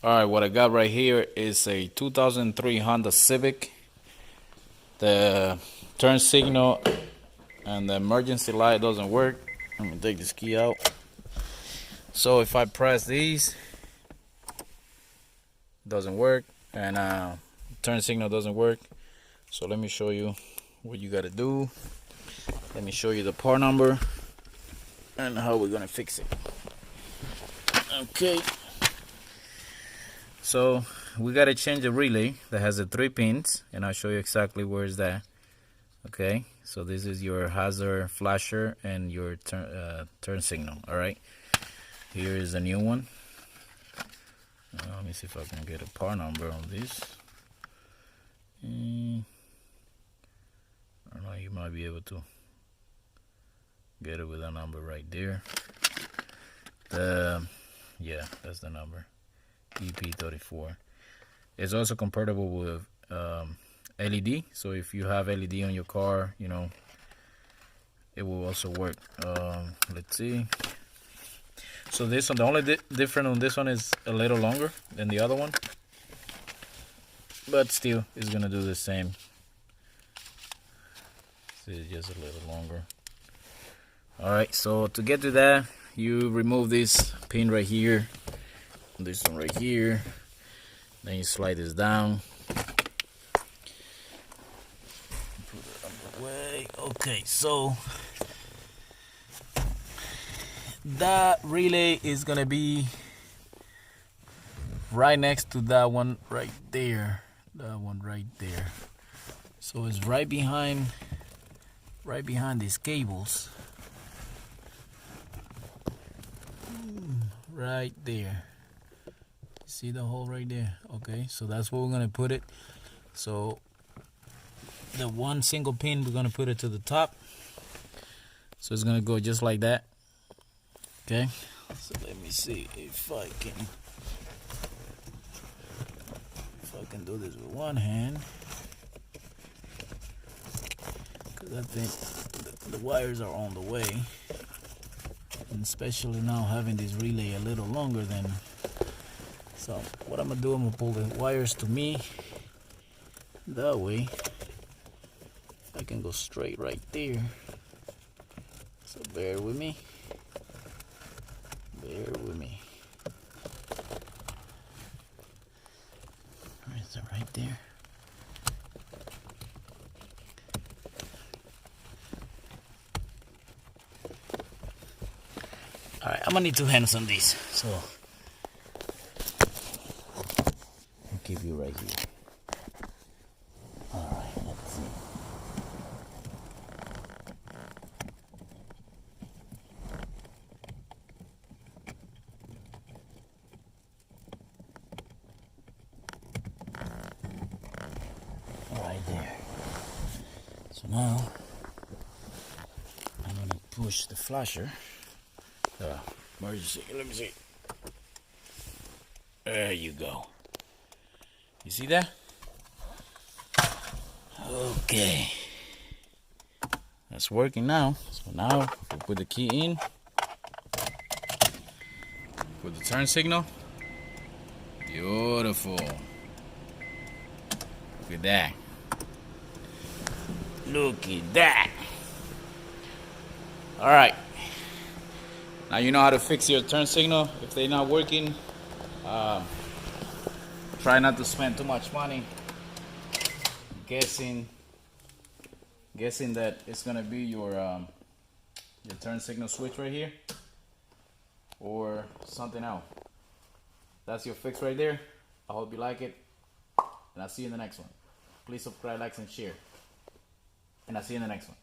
Alright, what I got right here is a 2003 Honda Civic. The turn signal and the emergency light doesn't work. Let me take this key out. So if I press these, it doesn't work, and turn signal doesn't work. So let me show you what you gotta do. Let me show you the part number and how we're gonna fix it. Okay. So we gotta change the relay that has the 3 pins, and I'll show you exactly where is that. Okay, so this is your hazard flasher and your turn signal. All right, here is a new one. Let me see if I can get a part number on this. I don't know, you might be able to get it with a number right there. Yeah, that's the number. EP34. It's also compatible with LED, so if you have LED on your car, you know, it will also work. Let's see. So this one, the only different on this one is a little longer than the other one, but still it's gonna do the same. This is just a little longer. Alright, so to get to that, you remove this pin right here, this one right here, then you slide this down. Put it out of the way. Okay, so that relay is gonna be right next to that one right there. That one right there. So it's right behind these cables. Right there. See the hole right there? Okay, so that's where we're gonna put it. So the one single pin, we're gonna put it to the top. So it's gonna go just like that. Okay, so let me see if I can do this with one hand, because I think the wires are on the way, and especially now having this relay a little longer than. So what I'm gonna do, I'm gonna pull the wires to me. That way I can go straight right there. So bear with me. Bear with me. Where is it? Right there. Alright, I'm gonna need 2 hands on these. So I'll keep you right here. Alright, let's see. Right there. So now I'm gonna push the flasher. Emergency. Let me see. There you go. You see that? Okay. That's working now. So now we put the key in. Put the turn signal. Beautiful. Look at that. Look at that. All right. Now you know how to fix your turn signal. If they're not working, try not to spend too much money guessing that it's gonna be your turn signal switch right here or something else. That's your fix right there. I hope you like it, and I'll see you in the next one. Please subscribe, like, and share, and I'll see you in the next one.